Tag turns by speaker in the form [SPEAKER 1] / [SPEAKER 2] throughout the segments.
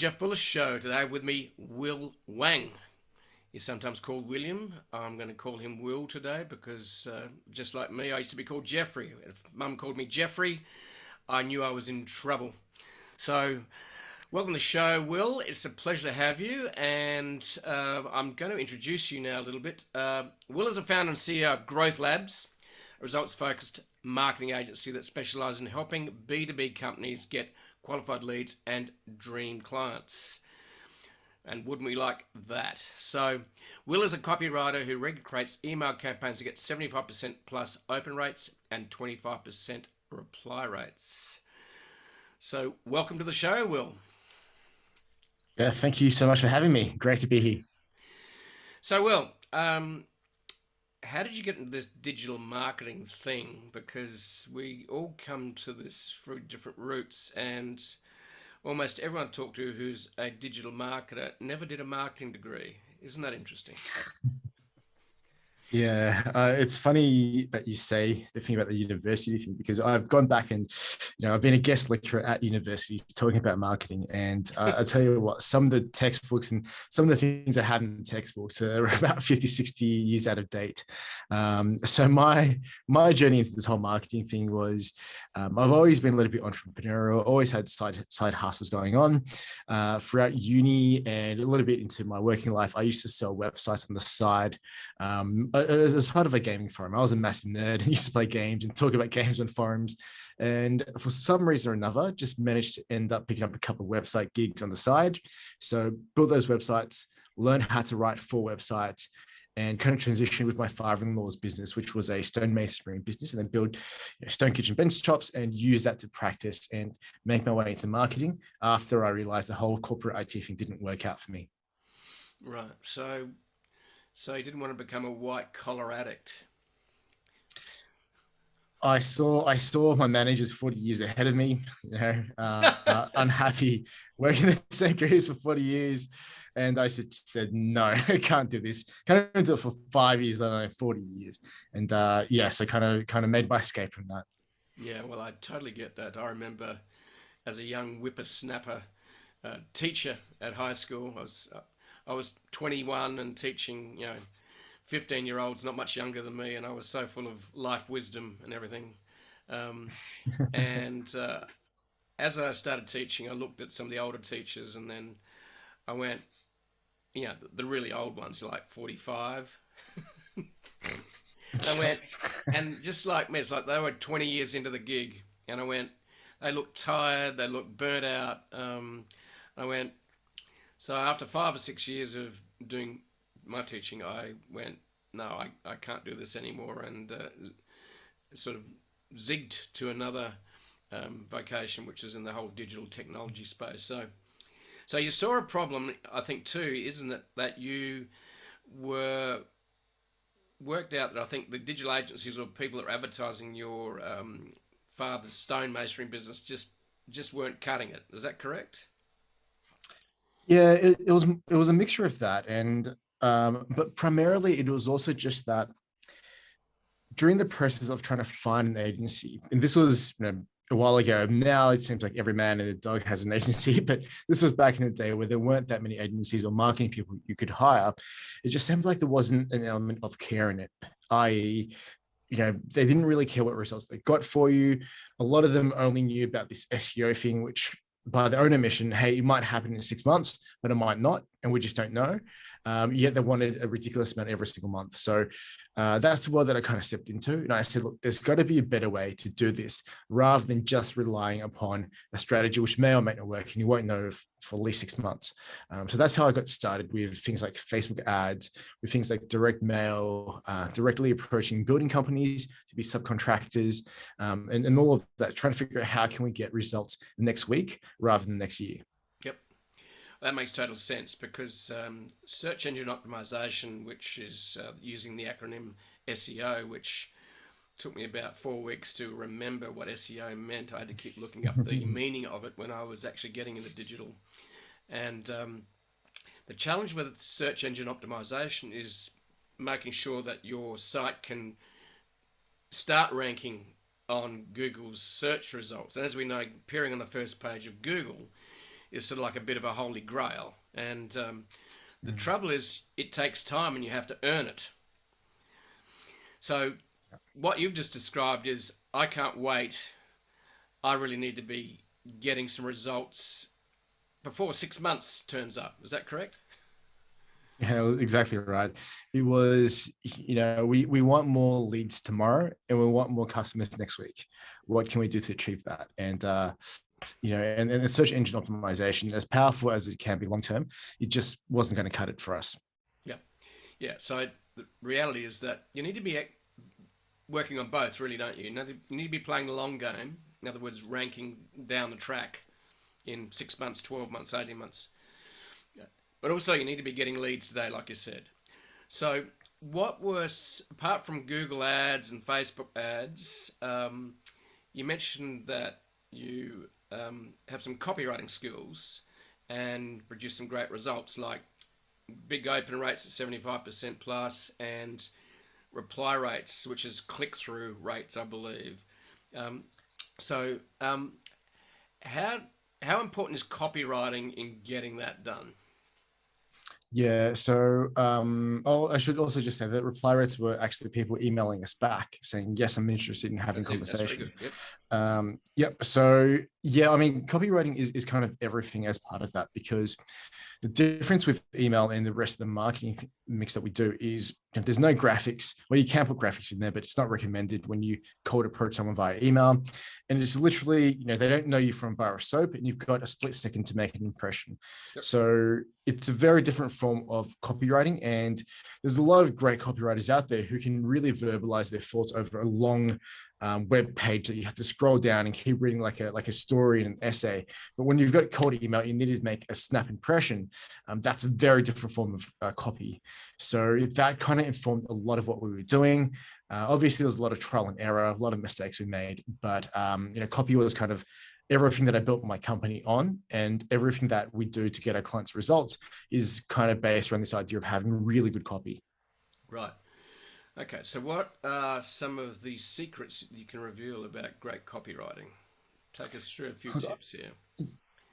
[SPEAKER 1] Jeff Bullis Show. Today with me, Will Wang. He's sometimes called William. I'm going to call him Will today because just like me, I used to be called Jeffrey. If Mum called me Jeffrey, I knew I was in trouble. So, welcome to the show, Will. It's a pleasure to have you, and I'm going to introduce you now a little bit. Will is the founder and CEO of Growth Labz, a results-focused marketing agency that specialises in helping B2B companies get qualified leads and dream clients. And wouldn't we like that? So, Will is a copywriter who regularly creates email campaigns to get 75% plus open rates and 25% reply rates. So, welcome to the show, Will.
[SPEAKER 2] Yeah, thank you so much for having me. Great to be here.
[SPEAKER 1] So, Will, how did you get into this digital marketing thing? Because we all come to this through different routes, and almost everyone I talk to who's a digital marketer never did a marketing degree. Isn't that interesting?
[SPEAKER 2] Yeah, it's funny that you say the thing about the university thing, because I've gone back and, I've been a guest lecturer at universities talking about marketing. And I tell you what, some of the textbooks and some of the things I had in the textbooks are about 50, 60 years out of date. So my journey into this whole marketing thing was, I've always been a little bit entrepreneurial, always had side hustles going on throughout uni and a little bit into my working life. I used to sell websites on the side. As part of a gaming forum. I was a massive nerd and used to play games and talk about games on forums. And for some reason or another, just managed to end up picking up a couple of website gigs on the side. So build those websites, learn how to write for websites, and kind of transition with my father-in-law's business, which was a stonemasonry business, and then build stone kitchen bench tops and use that to practice and make my way into marketing after I realized the whole corporate IT thing didn't work out for me.
[SPEAKER 1] Right. So you didn't want to become a white collar addict.
[SPEAKER 2] I saw my managers 40 years ahead of me, unhappy working in the same careers for 40 years. And I said, no, I can't do this. Can't do it for 5 years, let alone 40 years. And so kind of made my escape from that.
[SPEAKER 1] Yeah, well, I totally get that. I remember as a young whippersnapper teacher at high school, I was 21 and teaching, 15-year-olds, not much younger than me, and I was so full of life wisdom and everything. And as I started teaching, I looked at some of the older teachers, and then I went, the really old ones, like 45. I went, and just like me, it's like they were 20 years into the gig, and I went, they looked tired, they looked burnt out. I went, so after 5 or 6 years of doing my teaching, I went, no, I can't do this anymore, and sort of zigged to another vocation, which is in the whole digital technology space. So you saw a problem, I think, too, isn't it, that you were worked out that I think the digital agencies or people that are advertising your father's stonemasonry business just weren't cutting it. Is that correct?
[SPEAKER 2] Yeah, it was a mixture of that, and but primarily it was also just that during the process of trying to find an agency, and this was a while ago. Now it seems like every man and a dog has an agency, but this was back in the day where there weren't that many agencies or marketing people you could hire. It just seemed like there wasn't an element of care in it, i.e., they didn't really care what results they got for you. A lot of them only knew about this SEO thing, which by their own admission, hey, it might happen in 6 months, but it might not, and we just don't know. Yet they wanted a ridiculous amount every single month. So that's the world that I kind of stepped into. And I said, look, there's got to be a better way to do this rather than just relying upon a strategy, which may or may not work, and you won't know for at least 6 months. So that's how I got started with things like Facebook ads, with things like direct mail, directly approaching building companies to be subcontractors, and all of that, trying to figure out how can we get results next week rather than next year.
[SPEAKER 1] Yep. That makes total sense because search engine optimization, which is using the acronym SEO, which took me about 4 weeks to remember what SEO meant. I had to keep looking up the meaning of it when I was actually getting into digital. And the challenge with search engine optimization is making sure that your site can start ranking on Google's search results. And as we know, appearing on the first page of Google is sort of like a bit of a holy grail. And the trouble is, it takes time and you have to earn it. So, what you've just described is, I can't wait. I really need to be getting some results before 6 months turns up. Is that correct?
[SPEAKER 2] Yeah, exactly right. It was, we want more leads tomorrow and we want more customers next week. What can we do to achieve that? And, and the search engine optimization, as powerful as it can be long term, it just wasn't going to cut it for us.
[SPEAKER 1] Yeah. Yeah. So the reality is that you need to be working on both, really, don't you? You need to be playing the long game. In other words, ranking down the track in 6 months, 12 months, 18 months. Yeah. But also, you need to be getting leads today, like you said. So, what was, apart from Google ads and Facebook ads, you mentioned that you have some copywriting skills and produce some great results, like big open rates at 75% plus, and reply rates, which is click-through rates, I believe. So, how important is copywriting in getting that done?
[SPEAKER 2] Yeah. So, I should also just say that reply rates were actually people emailing us back saying, yes, I'm interested in having
[SPEAKER 1] That's very
[SPEAKER 2] conversation.
[SPEAKER 1] good. Yep.
[SPEAKER 2] Yep. So yeah, I mean, copywriting is kind of everything as part of that, because the difference with email and the rest of the marketing mix that we do is there's no graphics. Well, you can put graphics in there, but it's not recommended when you cold approach someone via email. And it's literally, they don't know you from a bar of soap and you've got a split second to make an impression.
[SPEAKER 1] Yep.
[SPEAKER 2] So it's a very different form of copywriting. And there's a lot of great copywriters out there who can really verbalize their thoughts over a long web page that you have to scroll down and keep reading like a story and an essay. But when you've got cold email, you need to make a snap impression. That's a very different form of copy. So that kind of informed a lot of what we were doing. Obviously, there was a lot of trial and error, a lot of mistakes we made, but copy was kind of everything that I built my company on, and everything that we do to get our clients results is kind of based around this idea of having really good copy.
[SPEAKER 1] Right. Okay. So, what are some of the secrets you can reveal about great copywriting? Take us through a few tips here.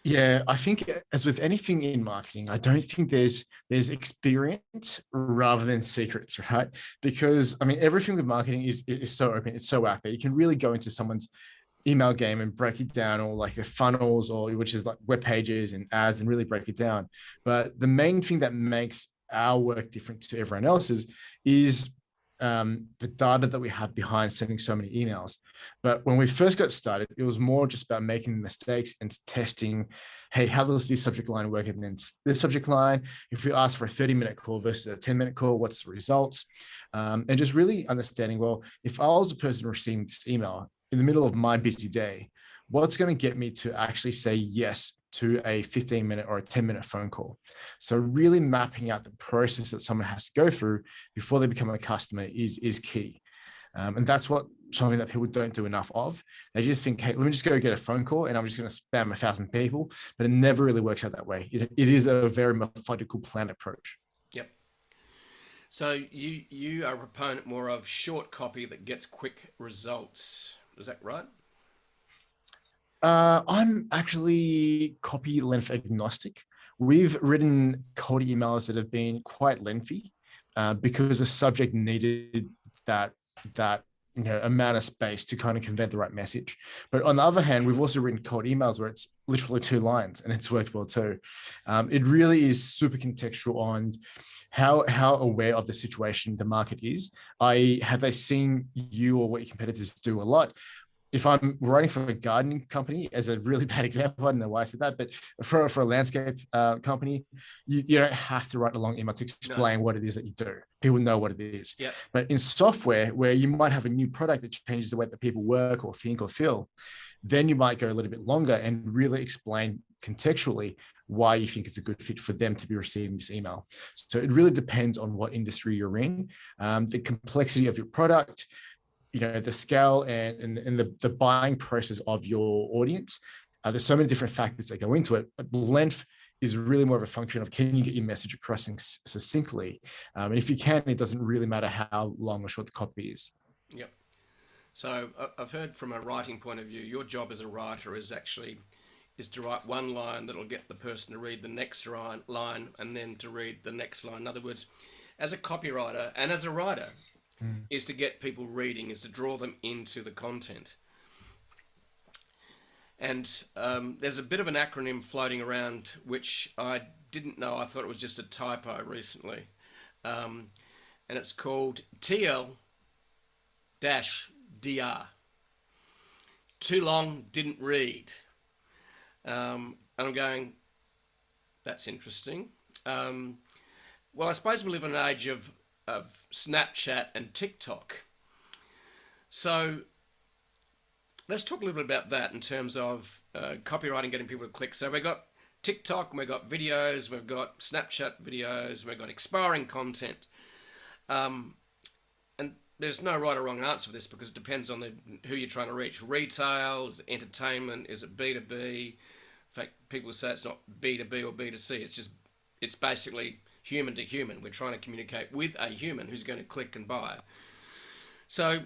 [SPEAKER 2] Yeah, I think as with anything in marketing, I don't think there's experience rather than secrets, right? Because I mean, everything with marketing is so open, it's so out there. You can really go into someone's email game and break it down, or like the funnels, or which is like web pages and ads, and really break it down. But the main thing that makes our work different to everyone else's is the data that we have behind sending so many emails. But when we first got started, it was more just about making mistakes and testing, hey, how does this subject line work? And then this subject line, if we ask for a 30-minute call versus a 10-minute call, what's the results? And just really understanding, well, if I was a person receiving this email in the middle of my busy day, what's going to get me to actually say yes to a 15-minute or a 10-minute phone call? So really mapping out the process that someone has to go through before they become a customer is key. And that's something that people don't do enough of. They just think, hey, let me just go get a phone call and I'm just going to spam 1,000 people, but it never really works out that way. It is a very methodical planned approach.
[SPEAKER 1] Yep. So you are a proponent more of short copy that gets quick results. Is that right?
[SPEAKER 2] I'm actually copy length agnostic. We've written cold emails that have been quite lengthy because the subject needed that amount of space to kind of convey the right message. But on the other hand, we've also written cold emails where it's literally 2 lines and it's worked well too. It really is super contextual on how aware of the situation the market is. Have they seen you or what your competitors do a lot? If I'm writing for a gardening company, as a really bad example, I don't know why I said that, but for a landscape company, you don't have to write a long email to explain what it is that you do. People know what it is.
[SPEAKER 1] Yep.
[SPEAKER 2] But in software, where you might have a new product that changes the way that people work or think or feel, then you might go a little bit longer and really explain contextually why you think it's a good fit for them to be receiving this email. So it really depends on what industry you're in, the complexity of your product, the scale and the buying process of your audience. There's so many different factors that go into it, but length is really more of a function of, can you get your message across succinctly? And if you can, it doesn't really matter how long or short the copy is.
[SPEAKER 1] Yep. So I've heard from a writing point of view, your job as a writer is actually is to write one line that'll get the person to read the next line and then to read the next line. In other words, as a copywriter and as a writer, is to get people reading, is to draw them into the content. And there's a bit of an acronym floating around which I didn't know. I thought it was just a typo recently. And it's called TL-DR. Too long, didn't read. And I'm going, that's interesting. Well, I suppose we live in an age of Snapchat and TikTok. So let's talk a little bit about that in terms of copywriting, getting people to click. So we've got TikTok, we've got videos, we've got Snapchat videos, we've got expiring content. And there's no right or wrong answer for this because it depends on who you're trying to reach. Retail, is it entertainment, is it B2B? In fact, people say it's not B2B or B2C. It's basically human to human. We're trying to communicate with a human who's going to click and buy. So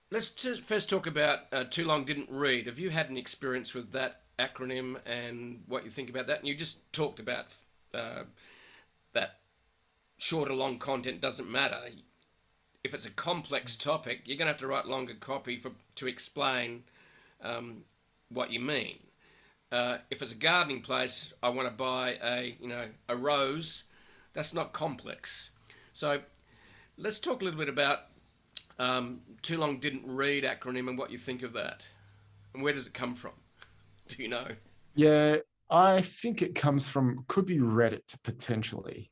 [SPEAKER 1] let's first talk about too long didn't read. Have you had an experience with that acronym and what you think about that? And you just talked about that short or long content doesn't matter. If it's a complex topic, you're going to have to write longer copy to explain what you mean. If it's a gardening place, I want to buy a rose. That's not complex. So let's talk a little bit about too long didn't read acronym and what you think of that. And where does it come from? Do you know?
[SPEAKER 2] Yeah, I think it comes from, could be Reddit potentially.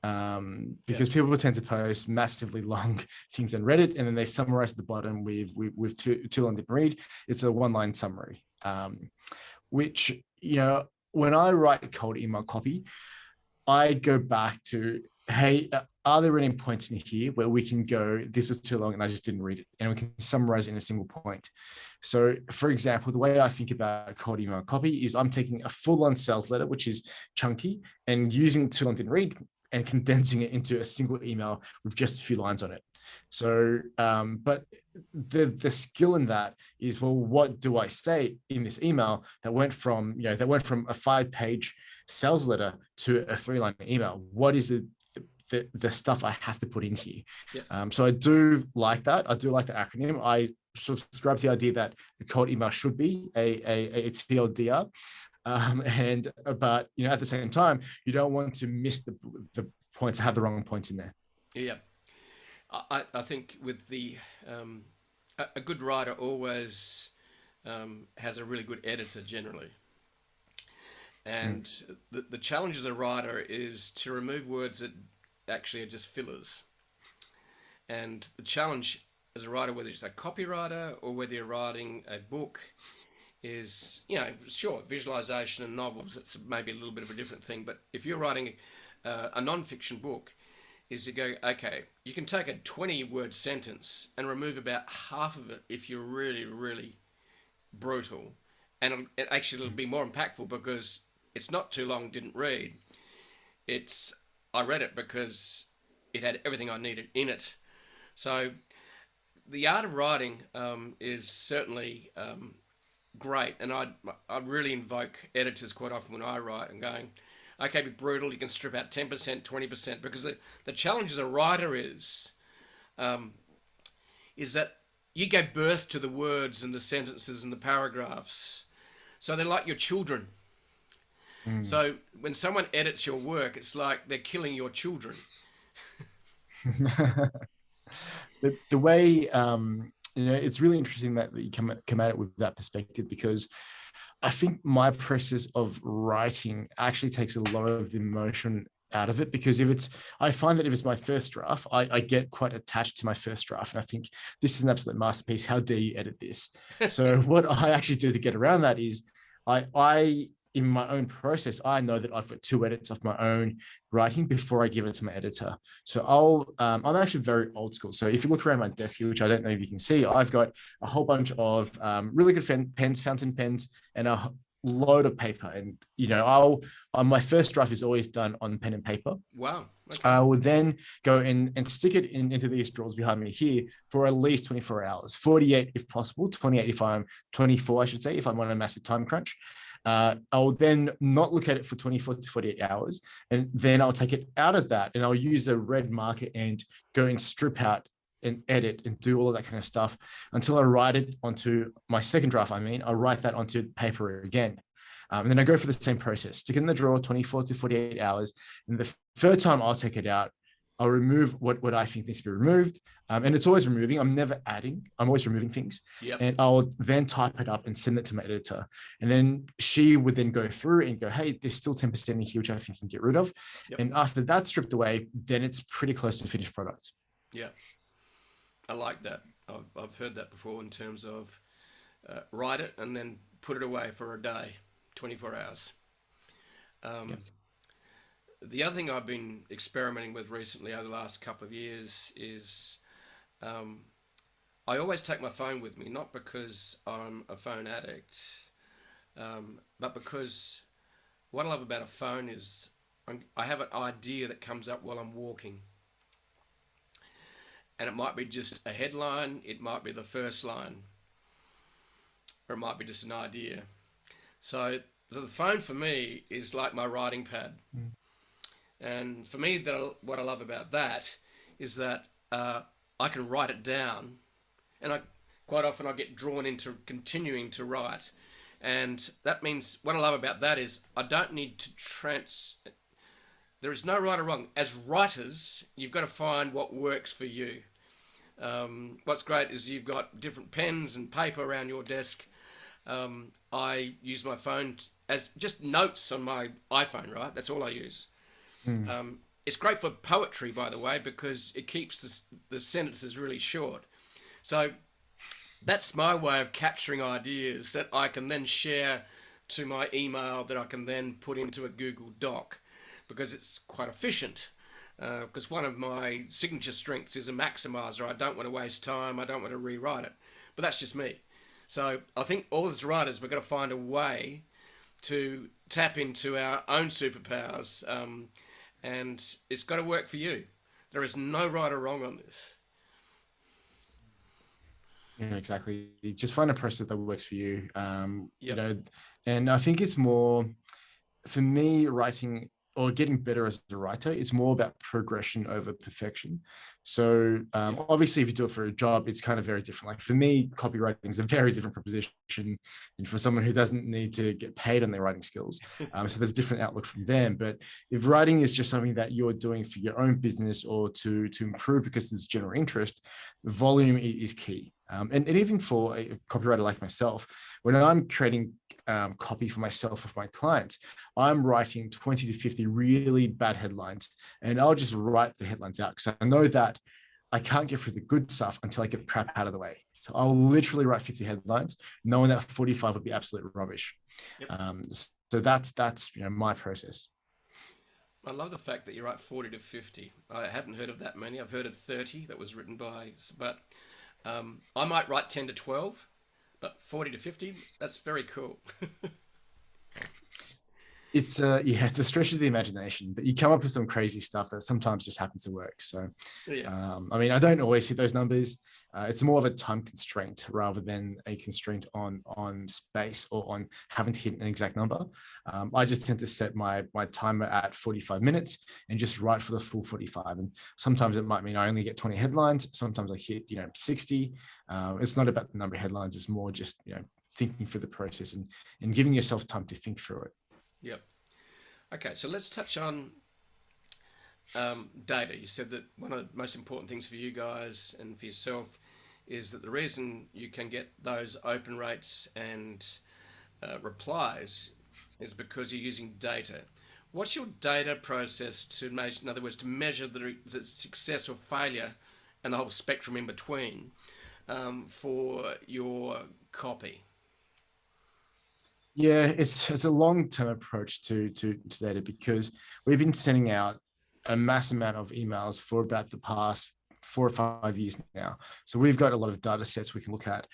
[SPEAKER 2] Because people tend to post massively long things on Reddit and then they summarize at the bottom with too long didn't read. It's a one-line summary, which, when I write cold email copy, I go back to, hey, are there any points in here where we can go, this is too long and I just didn't read it, and we can summarize in a single point. So for example, the way I think about cold email copy is I'm taking a full-on sales letter, which is chunky, and using too long didn't read and condensing it into a single email with just a few lines on it. So, but the skill in that is, well, what do I say in this email that went from a 5-page sales letter to a 3-line email? What is the stuff I have to put in here? So I do like that. I do like the acronym. I subscribe to the idea that the cold email should be a TLDR. But at the same time, you don't want to miss the points, have the wrong points in there.
[SPEAKER 1] Yeah, I think with a good writer always has a really good editor generally, and the challenge as a writer is to remove words that actually are just fillers. And the challenge as a writer, whether it's a copywriter or whether you're writing a book, is, sure, visualization and novels, it's maybe a little bit of a different thing, but if you're writing a non-fiction book, is to go, okay, you can take a 20-word sentence and remove about half of it if you're really, really brutal, and it'll be more impactful because it's not too long, didn't read. I read it because it had everything I needed in it. So the art of writing is certainly great, and I really invoke editors quite often when I write and going, okay, be brutal, you can strip out 10%, 20%, because the challenge as a writer is that you gave birth to the words and the sentences and the paragraphs, so they're like your children. So when someone edits your work, it's like they're killing your children.
[SPEAKER 2] The way it's really interesting that you come at it with that perspective, because I think my process of writing actually takes a lot of the emotion out of it, because I find that if it's my first draft, I get quite attached to my first draft and I think this is an absolute masterpiece. How dare you edit this? So what I actually do to get around that is I in my own process, I know that I've got 2 edits of my own writing before I give it to my editor. So I'm actually very old school. So if you look around my desk here, which I don't know if you can see, I've got a whole bunch of really good pens, fountain pens, and a load of paper, and I'll my first draft is always done on pen and paper.
[SPEAKER 1] Wow. Okay.
[SPEAKER 2] I would then go in and stick it into these drawers behind me here for at least 24 hours, 48 if possible, 28 if I'm 24, I should say, if I'm on a massive time crunch. I'll then not look at it for 24 to 48 hours, and then I'll take it out of that and I'll use a red marker and go and strip out and edit and do all of that kind of stuff until I write it onto my second draft. I write that onto paper again. And then I go for the same process, stick it in the drawer 24 to 48 hours. And the third time I'll take it out, I'll remove what I think needs to be removed. And it's always removing. I'm never adding. I'm always removing things.
[SPEAKER 1] Yep.
[SPEAKER 2] And I'll then type it up and send it to my editor. And then she would then go through and go, hey, there's still 10% in here, which I think you can get rid of.
[SPEAKER 1] Yep.
[SPEAKER 2] And after that's stripped away, then it's pretty close to finished product.
[SPEAKER 1] Yeah. I like that. I've heard that before in terms of write it and then put it away for a day, 24 hours. The other thing I've been experimenting with recently over the last couple of years is I always take my phone with me, not because I'm a phone addict, but because what I love about a phone is I have an idea that comes up while I'm walking. And it might be just a headline, it might be the first line, or it might be just an idea. So the phone for me is like my writing pad. Mm. And for me, what I love about that is that I can write it down, and quite often I get drawn into continuing to write. And that means what I love about that is I don't need to there is no right or wrong. As writers, you've got to find what works for you. What's great is you've got different pens and paper around your desk. I use my phone as just notes on my iPhone, right? That's all I use. Mm. It's great for poetry, by the way, because it keeps the sentences really short. So that's my way of capturing ideas that I can then share to my email, that I can then put into a Google Doc, because it's quite efficient. Because one of my signature strengths is a maximizer. I don't want to waste time. I don't want to rewrite it. But that's just me. So I think all as writers, we've got to find a way to tap into our own superpowers. And it's got to work for you. There is no right or wrong on this.
[SPEAKER 2] Yeah, exactly. You just find a process that works for you. And I think it's more, for me, writing or getting better as a writer, it's more about progression over perfection. So obviously, if you do it for a job, it's kind of very different. Like for me, copywriting is a very different proposition than for someone who doesn't need to get paid on their writing skills. So there's a different outlook from them. But if writing is just something that you're doing for your own business or to improve because there's general interest, volume is key. And even for a copywriter like myself, when I'm creating copy for myself or for my clients, I'm writing 20 to 50 really bad headlines, and I'll just write the headlines out because I know that I can't get through the good stuff until I get the crap out of the way. So I'll literally write 50 headlines, knowing that 45 would be absolute rubbish. Yep. So that's my process.
[SPEAKER 1] I love the fact that you write 40 to 50. I haven't heard of that many. I've heard of 30 that was written by, but I might write 10 to 12, but 40 to 50, that's very cool.
[SPEAKER 2] It's a stretch of the imagination, but you come up with some crazy stuff that sometimes just happens to work. So, yeah. I don't always hit those numbers. It's more of a time constraint rather than a constraint on space or on having to hit an exact number. I just tend to set my timer at 45 minutes and just write for the full 45. And sometimes it might mean I only get 20 headlines. Sometimes I hit 60. It's not about the number of headlines. It's more just thinking through the process and giving yourself time to think through it.
[SPEAKER 1] Yep. Okay, so let's touch on data. You said that one of the most important things for you guys and for yourself is that the reason you can get those open rates and replies is because you're using data. What's your data process to measure, in other words, to measure the success or failure and the whole spectrum in between for your copy?
[SPEAKER 2] Yeah, it's a long-term approach to data because we've been sending out a mass amount of emails for about the past 4 or 5 years now. So we've got a lot of data sets we can look at.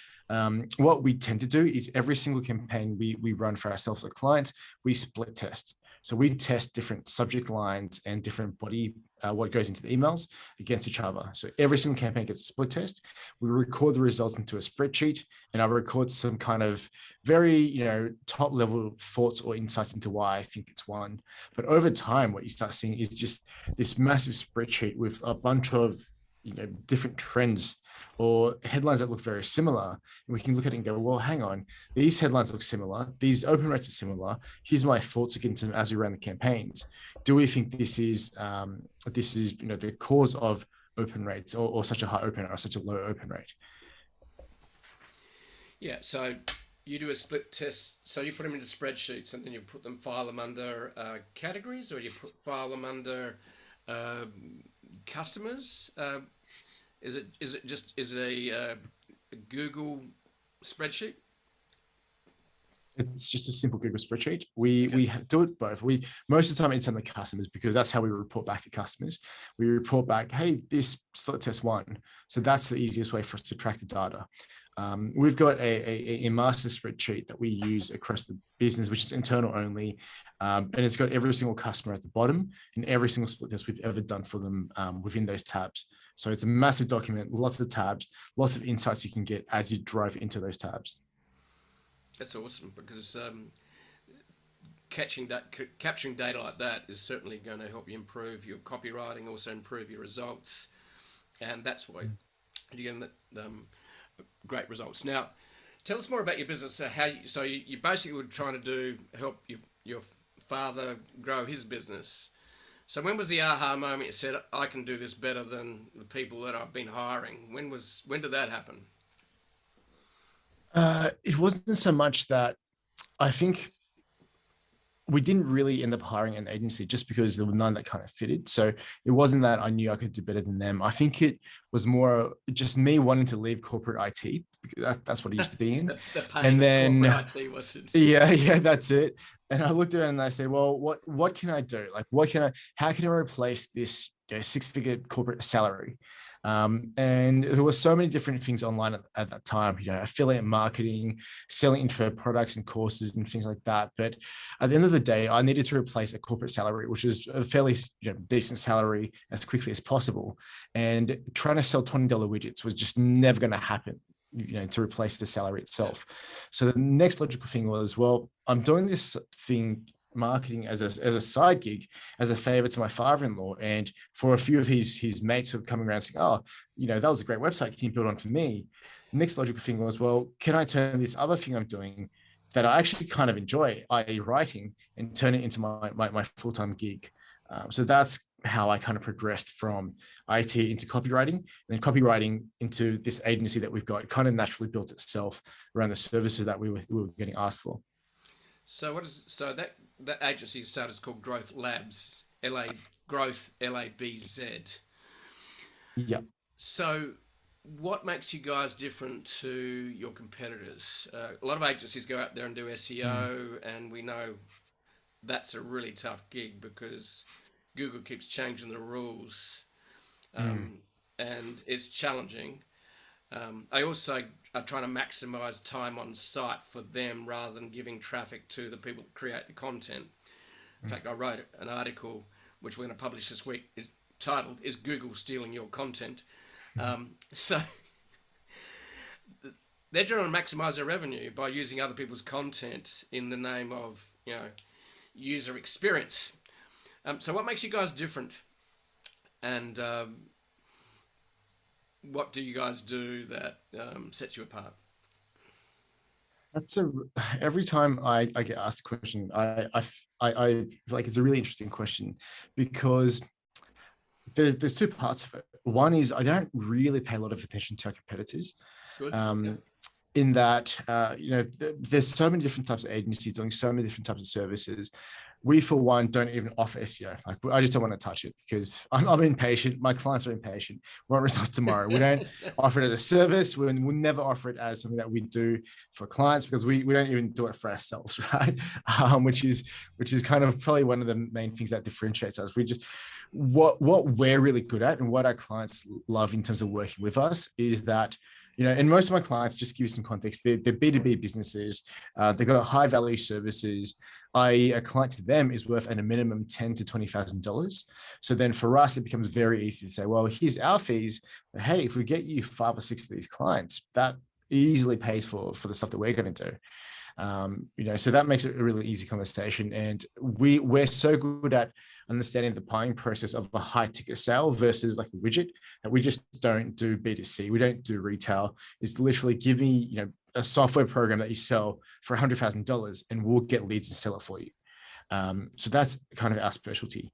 [SPEAKER 2] What we tend to do is every single campaign we run for ourselves or clients, we split test. So we test different subject lines and different body, what goes into the emails against each other. So every single campaign gets a split test. We record the results into a spreadsheet, and I record some kind of very, top level thoughts or insights into why I think it's won. But over time, what you start seeing is just this massive spreadsheet with a bunch of different trends or headlines that look very similar. And we can look at it and go, well, hang on, these headlines look similar. These open rates are similar. Here's my thoughts against them as we ran the campaigns. Do we think this is the cause of open rates or such a high open rate or such a low open rate?
[SPEAKER 1] Yeah, so you do a split test. So you put them into spreadsheets and then you file them under categories, or you file them under customers. Is it a Google spreadsheet?
[SPEAKER 2] It's just a simple Google spreadsheet. We do it both. Most of the time it's on the customers, because that's how we report back to customers. We report back, hey, this split test won. So that's the easiest way for us to track the data. We've got a master spreadsheet that we use across the business, which is internal only. And it's got every single customer at the bottom and every single split test we've ever done for them within those tabs. So it's a massive document, lots of tabs, lots of insights you can get as you drive into those tabs.
[SPEAKER 1] That's awesome, because capturing data like that is certainly going to help you improve your copywriting, also improve your results. And that's why you're getting great results. Now, tell us more about your business. So you basically were trying to help your father grow his business. So when was the aha moment you said, I can do this better than the people that I've been hiring? When did that happen?
[SPEAKER 2] It wasn't so much that. I think we didn't really end up hiring an agency just because there were none that kind of fitted. So it wasn't that I knew I could do better than them. I think it was more just me wanting to leave corporate IT, because that's what I used to be in.
[SPEAKER 1] The pain
[SPEAKER 2] And then
[SPEAKER 1] corporate IT, was it?
[SPEAKER 2] yeah, that's it. And I looked around and I said, well, what can I do? Like, how can I replace this 6-figure corporate salary? And there were so many different things online at that time, affiliate marketing, selling info products and courses and things like that. But at the end of the day, I needed to replace a corporate salary, which is a fairly decent salary, as quickly as possible. And trying to sell $20 widgets was just never going to happen, to replace the salary itself. So the next logical thing was, well, I'm doing this thing, marketing, as a side gig, as a favor to my father-in-law, and for a few of his mates who are coming around saying, oh, that was a great website, can you build on for me? The next logical thing was, well, can I turn this other thing I'm doing that I actually kind of enjoy, i.e. writing, and turn it into my full-time gig? So that's how I kind of progressed from IT into copywriting, and then copywriting into this agency that we've got. It kind of naturally built itself around the services that we were getting asked for.
[SPEAKER 1] So that agency started is called Growth Labz, Growth Labz.
[SPEAKER 2] Yeah.
[SPEAKER 1] So what makes you guys different to your competitors? A lot of agencies go out there and do SEO, and we know that's a really tough gig because Google keeps changing the rules, and it's challenging. I also are trying to maximize time on site for them rather than giving traffic to the people that create the content. In fact, I wrote an article which we're going to publish this week, is titled, "Is Google Stealing Your Content?" So they're trying to maximize their revenue by using other people's content in the name of user experience. So what makes you guys different? And what do you guys do that sets you apart?
[SPEAKER 2] Every time I get asked a question, I feel like it's a really interesting question, because there's two parts of it. One is I don't really pay a lot of attention to our competitors.
[SPEAKER 1] Good.
[SPEAKER 2] In that, there's so many different types of agencies doing so many different types of services. we for one don't even offer SEO. Like I just don't want to touch it because I'm impatient. My clients are impatient. We want results tomorrow. We don't offer it as a service. We'll never offer it as something that we do for clients because we don't even do it for ourselves, right? Which is kind of probably one of the main things that differentiates us. We just what we're really good at and what our clients love in terms of working with us is that, you know, and most of my clients, just to give you some context, they're B2B businesses. They've got high value services. A client to them is worth at a minimum $10,000 to $20,000. So then for us, it becomes very easy to say, well, here's our fees. But hey, if we get you 5 or 6 of these clients, that easily pays for the stuff that we're going to do. You know, so that makes it a really easy conversation. And we're so good at understanding the buying process of a high ticket sale versus like a widget that we just don't do B2C. We don't do retail. It's literally give me, you know, a software program that you sell for $100,000 and we'll get leads and sell it for you. So that's kind of our specialty.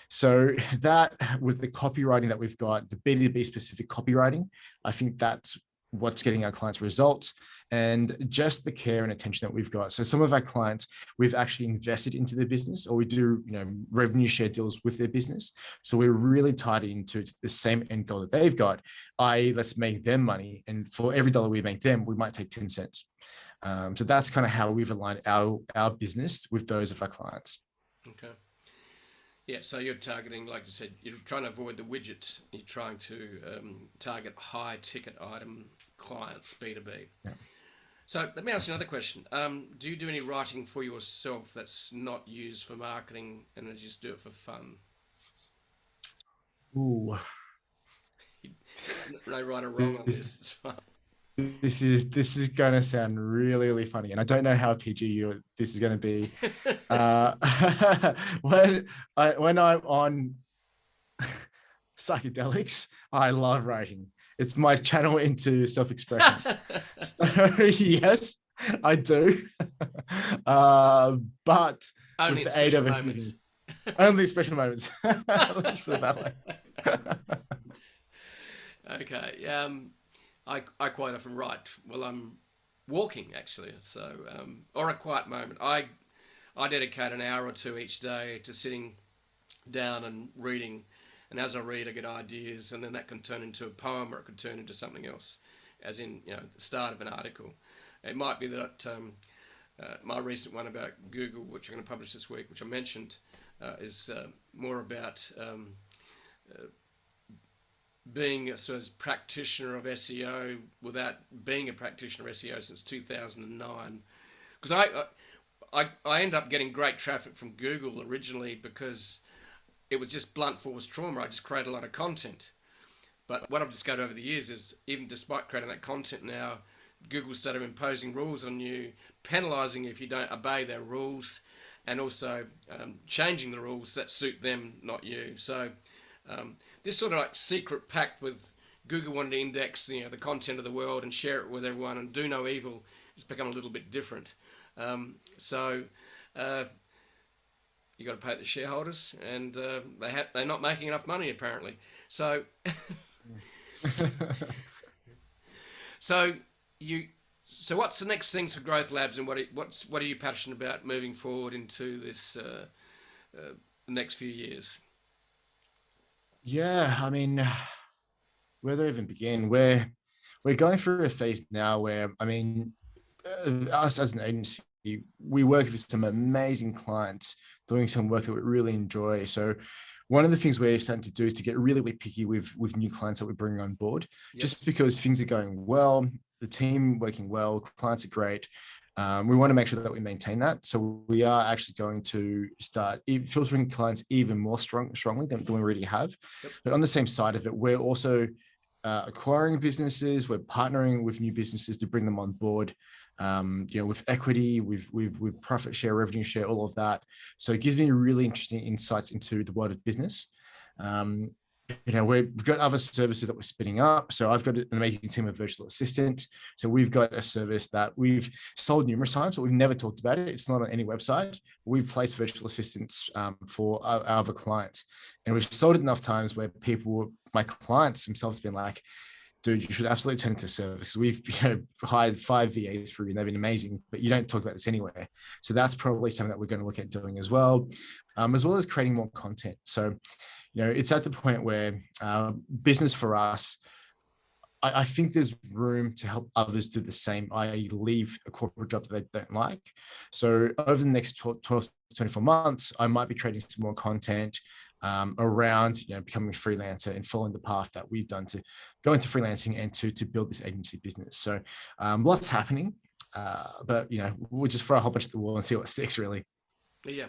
[SPEAKER 2] So that with the copywriting that we've got, the B2B specific copywriting, I think that's what's getting our clients results and just the care and attention that we've got. So some of our clients, we've actually invested into their business or we do, you know, revenue share deals with their business. So we're really tied into the same end goal that they've got, i.e. let's make them money. And for every dollar we make them, we might take 10 cents. So that's kind of how we've aligned our business with those of our clients.
[SPEAKER 1] Okay. Yeah, so you're targeting, like you said, you're trying to avoid the widgets. You're trying to target high ticket item clients, B2B.
[SPEAKER 2] Yeah.
[SPEAKER 1] So let me ask you another question. Do you do any writing for yourself that's not used for marketing and you just do it for fun?
[SPEAKER 2] Ooh.
[SPEAKER 1] No right or wrong on this.
[SPEAKER 2] This is going to sound really, really funny. And I don't know how PG this is going to be. When I'm on psychedelics, I love writing. It's my channel into self-expression. So yes, I do. But
[SPEAKER 1] only
[SPEAKER 2] with the aid of a
[SPEAKER 1] moments.
[SPEAKER 2] few, only special moments. Let's put it that way.
[SPEAKER 1] Okay. I quite often write while I'm walking, actually. So, or a quiet moment. I dedicate an hour or two each day to sitting down and reading. And as I read, I get ideas, and then that can turn into a poem, or it could turn into something else, as in, you know, the start of an article. It might be that my recent one about Google, which I'm going to publish this week, which I mentioned, is more about being a sort of practitioner of SEO without being a practitioner of SEO since 2009. Because I end up getting great traffic from Google originally because it was just blunt force trauma. I just created a lot of content. But what I've discovered over the years is even despite creating that content now, Google started imposing rules on you, penalizing you if you don't obey their rules, and also changing the rules that suit them, not you. So this sort of like secret pact with Google wanting to index, you know, the content of the world and share it with everyone and do no evil has become a little bit different. You got to pay the shareholders, and they're not making enough money apparently. So, so what's the next things for Growth Labz, and what are you passionate about moving forward into this next few years?
[SPEAKER 2] Yeah, I mean, where do I even begin? We're going through a phase now where, I mean, us as an agency, we work with some amazing clients doing some work that we really enjoy. So one of the things we're starting to do is to get really, really picky with new clients that we're bringing on board, just because things are going well, the team working well, clients are great. We want to make sure that we maintain that. So we are actually going to start filtering clients even more strongly than we already have. Yep. But on the same side of it, we're also acquiring businesses. We're partnering with new businesses to bring them on board. You know, with equity, with profit share, revenue share, all of that. So it gives me really interesting insights into the world of business. You know, we've got other services that we're spinning up. So I've got an amazing team of virtual assistants. So we've got a service that we've sold numerous times, but we've never talked about it. It's not on any website. We've placed virtual assistants for our other clients. And we've sold it enough times where my clients themselves have been like, dude, you should absolutely turn into service. We've hired 5 VAs for you and they've been amazing, but you don't talk about this anywhere. So that's probably something that we're going to look at doing as well as creating more content. So, it's at the point where business for us, I think there's room to help others do the same, i.e. leave a corporate job that they don't like. So over the next 12 to 24 months, I might be creating some more content around becoming a freelancer and following the path that we've done to go into freelancing and to build this agency business. So lots happening, but we'll just throw a whole bunch at the wall and see what sticks, really.
[SPEAKER 1] Yeah.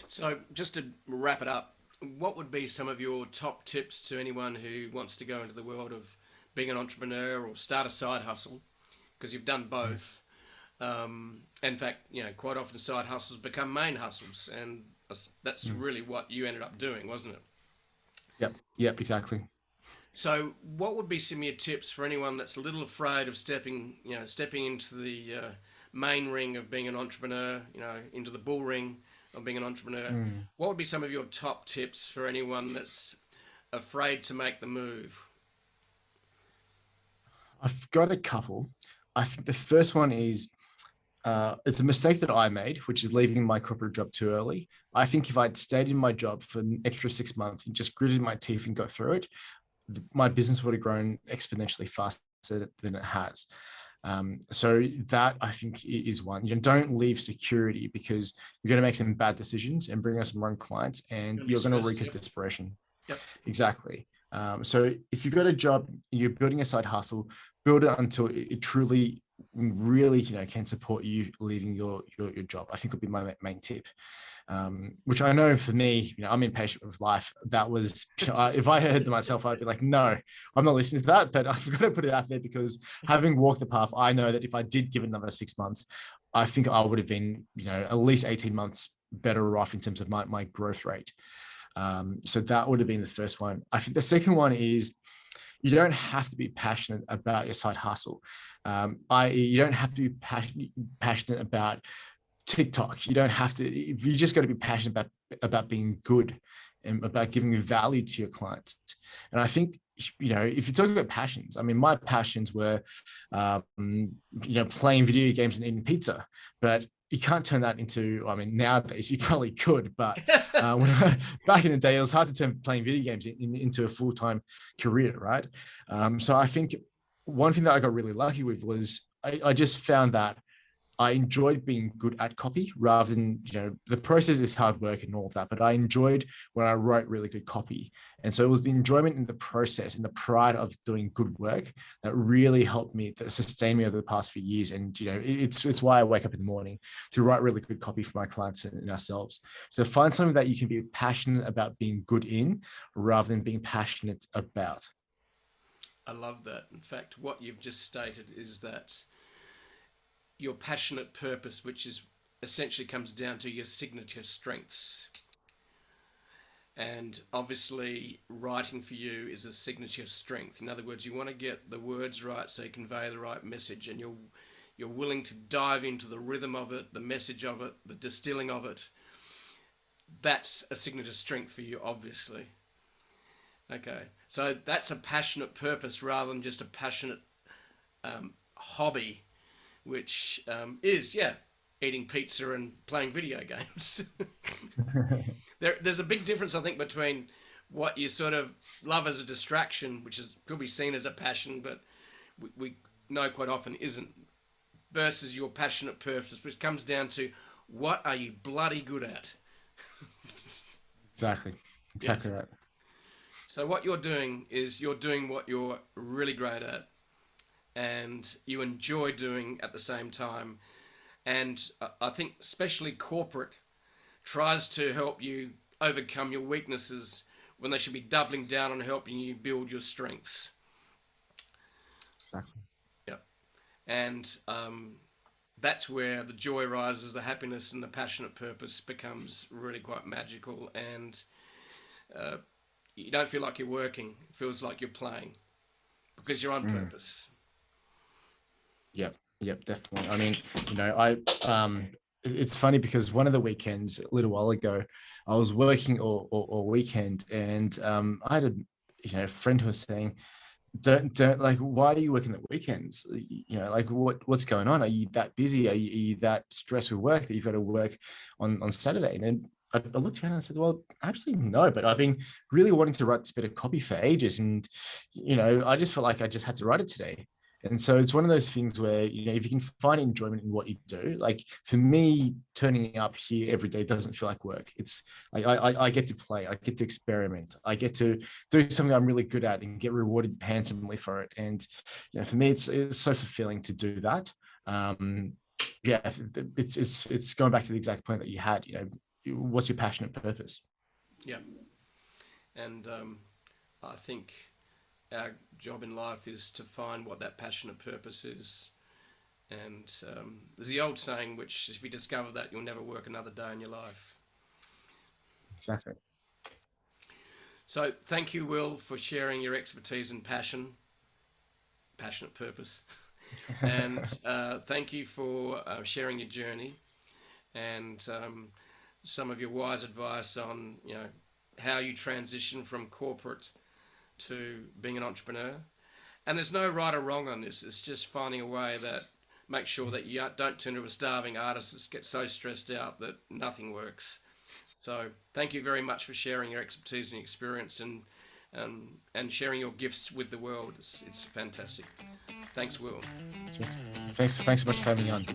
[SPEAKER 1] So just to wrap it up, what would be some of your top tips to anyone who wants to go into the world of being an entrepreneur or start a side hustle? Because you've done both. In fact, quite often side hustles become main hustles, and that's really what you ended up doing, wasn't it?
[SPEAKER 2] Yep, exactly.
[SPEAKER 1] So what would be some of your tips for anyone that's a little afraid of stepping into the main ring of being an entrepreneur, into the bull ring of being an entrepreneur? What would be some of your top tips for anyone that's afraid to make the move?
[SPEAKER 2] I've got a couple. I think the first one is, it's a mistake that I made, which is leaving my corporate job too early. I think if I'd stayed in my job for an extra 6 months and just gritted my teeth and got through it, my business would have grown exponentially faster than it has. So that, I think, is one. Don't leave security, because you're going to make some bad decisions and bring us some wrong clients, and you're going to wreak of desperation.
[SPEAKER 1] Yep.
[SPEAKER 2] Exactly. So if you've got a job, you're building a side hustle, build it until it truly, really, can support you leaving your job. I think would be my main tip. Which I know for me, I'm impatient with life. That was, if I heard to myself, I'd be like, no, I'm not listening to that. But I've got to put it out there, because having walked the path, I know that if I did give it another 6 months, I think I would have been, at least 18 months better off in terms of my growth rate. So that would have been the first one. I think the second one is, you don't have to be passionate about your side hustle. I.e., you don't have to be passionate about TikTok. You don't have to. You just got to be passionate about being good and about giving value to your clients. And I think, if you talk about passions, I mean, my passions were, playing video games and eating pizza, but you can't turn that into, nowadays you probably could, but back in the day, it was hard to turn playing video games into a full-time career, right? So I think one thing that I got really lucky with was I just found that I enjoyed being good at copy, rather than, the process is hard work and all of that, but I enjoyed when I wrote really good copy. And so it was the enjoyment in the process and the pride of doing good work that really helped me, that sustained me over the past few years. And, it's why I wake up in the morning to write really good copy for my clients and ourselves. So find something that you can be passionate about being good in, rather than being passionate about.
[SPEAKER 1] I love that. In fact, what you've just stated is that your passionate purpose, which is essentially comes down to your signature strengths. And obviously writing for you is a signature strength. In other words, you want to get the words right so you convey the right message, and you're willing to dive into the rhythm of it, the message of it, the distilling of it. That's a signature strength for you, obviously. Okay, so that's a passionate purpose rather than just a passionate hobby, which is, eating pizza and playing video games. There's a big difference, I think, between what you sort of love as a distraction, which could be seen as a passion, but we know quite often isn't, versus your passionate purpose, which comes down to, what are you bloody good at?
[SPEAKER 2] Exactly yes. Right.
[SPEAKER 1] So what you're doing is you're doing what you're really great at, and you enjoy doing at the same time. And I think especially corporate tries to help you overcome your weaknesses when they should be doubling down on helping you build your strengths.
[SPEAKER 2] Exactly.
[SPEAKER 1] Yep. And that's where the joy rises, the happiness and the passionate purpose becomes really quite magical. And you don't feel like you're working. It feels like you're playing, because you're on purpose.
[SPEAKER 2] Yep, definitely. I mean, it's funny, because one of the weekends a little while ago, I was working all weekend, and I had a friend who was saying, don't like, why are you working the weekends? Like what's going on? Are you that busy? Are you that stressed with work that you've got to work on Saturday? And then I looked around and I said, well, actually no, but I've been really wanting to write this bit of copy for ages, and I just felt like I just had to write it today. And so it's one of those things where, if you can find enjoyment in what you do, like for me, turning up here every day doesn't feel like work. It's like I get to play, I get to experiment, I get to do something I'm really good at and get rewarded handsomely for it. And for me, it's so fulfilling to do that. Yeah, it's going back to the exact point that you had. What's your passionate purpose?
[SPEAKER 1] Yeah. And I think our job in life is to find what that passionate purpose is. And there's the old saying, which if you discover that, you'll never work another day in your life.
[SPEAKER 2] Exactly.
[SPEAKER 1] So thank you, Will, for sharing your expertise and passionate purpose. And thank you for sharing your journey and some of your wise advice on, how you transition from corporate to being an entrepreneur. And there's no right or wrong on this. It's just finding a way that makes sure that you don't turn into a starving artist that gets so stressed out that nothing works. So thank you very much for sharing your expertise and experience and sharing your gifts with the world. It's fantastic. Thanks, Will.
[SPEAKER 2] Thanks so much for having me on.